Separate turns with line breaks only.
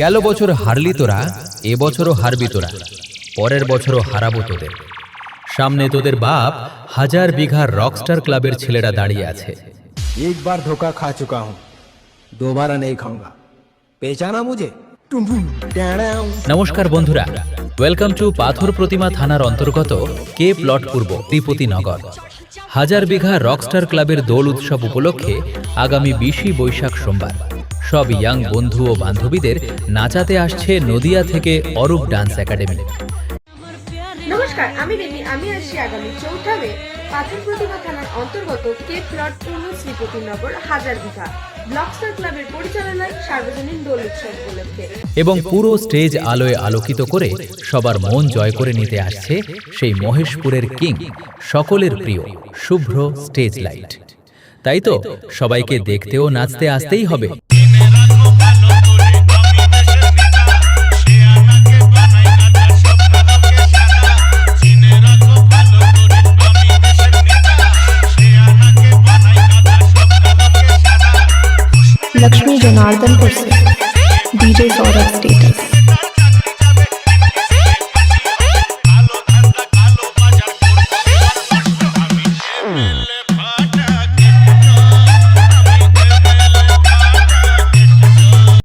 গেল বছর হারলি তোরা, এবছরও হারবি তোরা, পরের বছরও হারাবো তোদের। সামনে তোদের বাপ 1000 বিঘার রকস্টার ক্লাবের ছেলেরা দাঁড়িয়ে আছে।
एक बार धोखा खा चुका हूँ, दोबारा नहीं खाऊंगा। पहचाना मुझे?
নমস্কার বন্ধুরা, ওয়েলকাম টু পাথর প্রতিমা থানার অন্তর্গত কে প্লট পূর্ব তিরুপতিনগর। 1000 বিঘা রকস্টার ক্লাবের দোল উৎসব উপলক্ষে আগামী 20 বৈশাখ সোমবার সব ইয়াং বন্ধু ও বান্ধবীদের নাচাতে আসছে নদিয়া থেকে অরূপ ডান্স একাডেমি।
নমস্কার, আমি দেবী। আমি আসছি আগামী 4 মে পাথর প্রতিমা থানার অন্তর্গত কে প্লট পূর্ব শ্রীপতিনগর 1000 বিঘা ব্লকস্টার ক্লাবের পরিচালনায় সার্বজনীন দোল উৎসব উপলক্ষে
এবং পুরো স্টেজ আলোয় আলোকিত করে সবার মন জয় করে নিতে আসছে সেই মহেশপুরের কিং, সকলের প্রিয় শুভ্র স্টেজ লাইট। তাই তো সবাইকে দেখতে ও নাচতে আসতেই হবে।
लक्ष्मी जनार्दनपुर से डीजे सौरभ स्टेटस।